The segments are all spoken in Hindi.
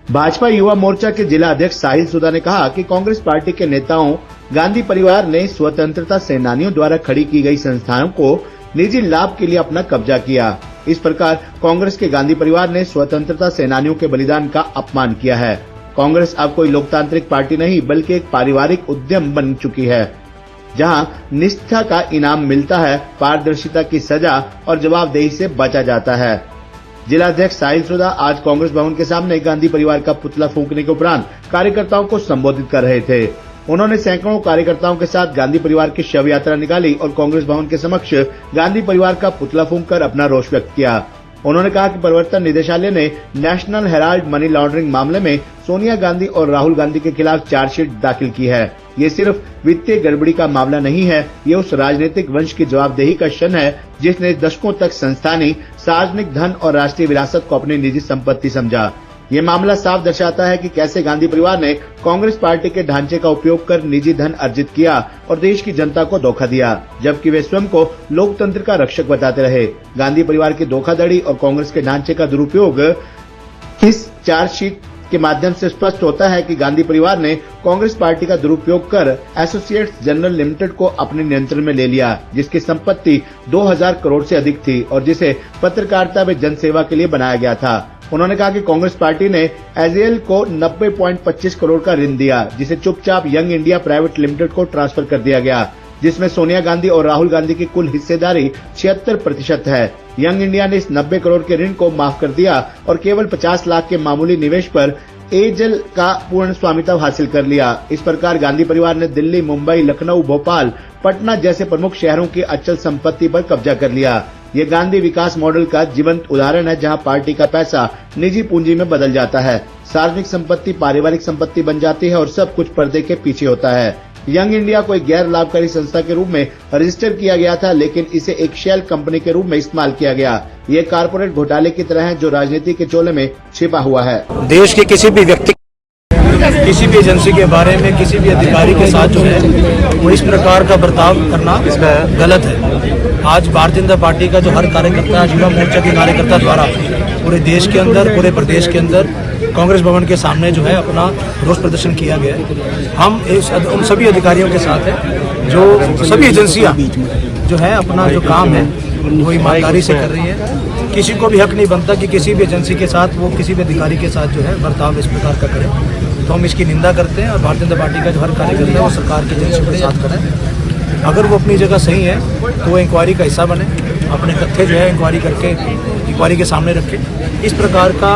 भाजपा युवा मोर्चा के जिला अध्यक्ष साहिल सुधा ने कहा कि कांग्रेस पार्टी के नेताओं गांधी परिवार ने स्वतंत्रता सेनानियों द्वारा खड़ी की गई संस्थाओं को निजी लाभ के लिए अपना कब्जा किया। इस प्रकार कांग्रेस के गांधी परिवार ने स्वतंत्रता सेनानियों के बलिदान का अपमान किया है। कांग्रेस अब कोई लोकतांत्रिक पार्टी नहीं बल्कि एक पारिवारिक उद्यम बन चुकी है, जहां निष्ठा का इनाम मिलता है, पारदर्शिता की सजा और जवाबदेही से बचा जाता है। जिला अध्यक्ष साहिल सुधा आज कांग्रेस भवन के सामने गांधी परिवार का पुतला फूंकने के उपरांत कार्यकर्ताओं को संबोधित कर रहे थे। उन्होंने सैकड़ों कार्यकर्ताओं के साथ गांधी परिवार की शव यात्रा निकाली और कांग्रेस भवन के समक्ष गांधी परिवार का पुतला फूंककर अपना रोष व्यक्त किया। उन्होंने कहा कि प्रवर्तन निदेशालय ने नेशनल हेराल्ड मनी लॉन्ड्रिंग मामले में सोनिया गांधी और राहुल गांधी के खिलाफ चार्जशीट दाखिल की है। ये सिर्फ वित्तीय गड़बड़ी का मामला नहीं है, ये उस राजनीतिक वंश की जवाबदेही का क्षण है जिसने दशकों तक संस्थानी सार्वजनिक धन और राष्ट्रीय विरासत को अपनी निजी संपत्ति समझा। ये मामला साफ दर्शाता है कि कैसे गांधी परिवार ने कांग्रेस पार्टी के ढांचे का उपयोग कर निजी धन अर्जित किया और देश की जनता को धोखा दिया, जबकि वे स्वयं को लोकतंत्र का रक्षक बताते रहे। गांधी परिवार की धोखाधड़ी और कांग्रेस के ढांचे का दुरुपयोग इस चार्जशीट के माध्यम से स्पष्ट होता है कि गांधी परिवार ने कांग्रेस पार्टी का दुरुपयोग कर एसोसिएट्स जनरल लिमिटेड को अपने नियंत्रण में ले लिया, जिसकी संपत्ति 2000 करोड़ से अधिक थी और जिसे पत्रकारिता व जनसेवा के लिए बनाया गया था। उन्होंने कहा कि कांग्रेस पार्टी ने एजेएल को 90.25 करोड़ का ऋण दिया, जिसे चुपचाप यंग इंडिया प्राइवेट लिमिटेड को ट्रांसफर कर दिया गया, जिसमें सोनिया गांधी और राहुल गांधी की कुल हिस्सेदारी 76% है। यंग इंडिया ने इस 90 करोड़ के ऋण को माफ कर दिया और केवल 50 लाख के मामूली निवेश पर एजेएल का पूर्ण स्वामित्व हासिल कर लिया। इस प्रकार गांधी परिवार ने दिल्ली, मुंबई, लखनऊ, भोपाल, पटना जैसे प्रमुख शहरों की अचल संपत्ति पर कब्जा कर लिया। ये गांधी विकास मॉडल का जीवंत उदाहरण है, जहां पार्टी का पैसा निजी पूंजी में बदल जाता है, सार्वजनिक संपत्ति पारिवारिक संपत्ति बन जाती है और सब कुछ पर्दे के पीछे होता है। यंग इंडिया को एक गैर लाभकारी संस्था के रूप में रजिस्टर किया गया था, लेकिन इसे एक शेल कंपनी के रूप में इस्तेमाल किया गया। ये कारपोरेट घोटाले की तरह है जो राजनीति के चोले में छिपा हुआ है। देश के किसी भी व्यक्ति, किसी भी एजेंसी के बारे में, किसी भी अधिकारी के साथ जो है वो इस प्रकार का बर्ताव करना गलत है। आज भारतीय जनता पार्टी का जो हर कार्यकर्ता, युवा मोर्चा के कार्यकर्ता द्वारा पूरे देश के अंदर, पूरे प्रदेश के अंदर कांग्रेस भवन के सामने जो है अपना रोष प्रदर्शन किया गया है। हम उन सभी अधिकारियों के साथ हैं जो सभी एजेंसियां जो है अपना जो काम है वो ईमानदारी से कर रही है। किसी को भी हक नहीं बनता कि किसी भी एजेंसी के साथ वो किसी भी अधिकारी के साथ जो है बर्ताव इस प्रकार का करे, तो हम इसकी निंदा करते हैं और भारतीय जनता पार्टी का जो हर कार्यकर्ता है वो सरकार की एजेंसी के साथ करें। अगर वो अपनी जगह सही है तो वो इंक्वायरी का हिस्सा बने, अपने तथ्य जो है इंक्वायरी करके इंक्वायरी के सामने रखे। इस प्रकार का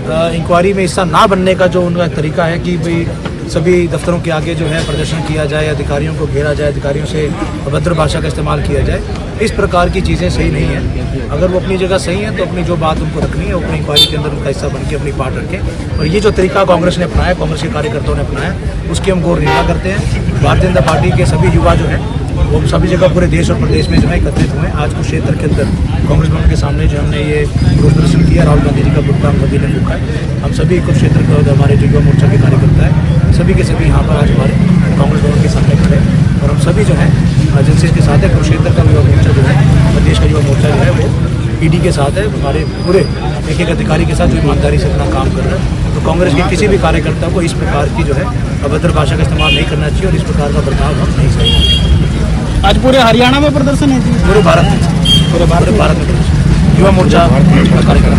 इंक्वायरी में हिस्सा ना बनने का जो उनका तरीका है कि भाई सभी दफ्तरों के आगे जो है प्रदर्शन किया जाए, अधिकारियों को घेरा जाए, अधिकारियों से अभद्र भाषा का इस्तेमाल किया जाए, इस प्रकार की चीज़ें सही नहीं है। अगर वो अपनी जगह सही है तो अपनी जो बात उनको रखनी है अपनी इंक्वायरी के अंदर उनका हिस्सा बन के अपनी बात रखें। और ये जो तरीका कांग्रेस ने अपनाया, कांग्रेस के कार्यकर्ताओं ने अपनाया, उसकी हम घोर निंदा करते हैं। भारतीय जनता पार्टी के सभी युवा जो है वो सभी जगह पूरे देश और प्रदेश में जो है एकत्रित हुए। आज कुछ क्षेत्र के अंदर कांग्रेस भवन के सामने जो हमने ये रोष प्रदर्शन किया, राहुल गांधी जी का पुतला मोदी ने फूंका है। हम सभी कुछ क्षेत्र के हमारे जो युवा मोर्चा के कार्यकर्ता है सभी के सभी यहाँ पर आज हमारे कांग्रेस भवन के सामने खड़े हैं और हम सभी जो है एजेंसी के साथ है। कुरुक्षेत्र का युवा मोर्चा जो है, प्रदेश का युवा मोर्चा जो है वो ईडी के साथ है, हमारे पूरे एक एक अधिकारी के साथ जो ईमानदारी से अपना काम कर रहा है। तो कांग्रेस के किसी भी कार्यकर्ता को इस प्रकार की जो है अभद्र भाषा का इस्तेमाल नहीं करना चाहिए और इस प्रकार का बर्ताव हम नहीं सही। आज पूरे हरियाणा में प्रदर्शन है, पूरे भारत में प्रदर्शन, युवा मोर्चा कार्यक्रम।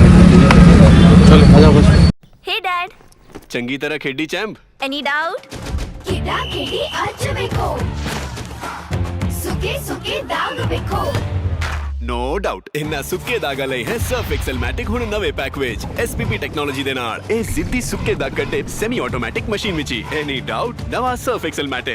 हे डैड, चंगी तरह खेडी चैंप। Any doubt? ಕಿಡ ಕಿಡಿ ಹಚ್ಚಬೇಕು ಸುಖಿ ಸುಖಿ ದಾಗಬೇಕು नो डाउट इन्ना सुक्के दागा लई है सर्फ एक्सेल मैटिक हुण नवे पैक विच एसपीपी टेक्नोलॉजी दे नाल ए जिद्दी सुक्के दाग कटे semi automatic machine which any doubt नवा सर्फ एक्सेल मैटिक।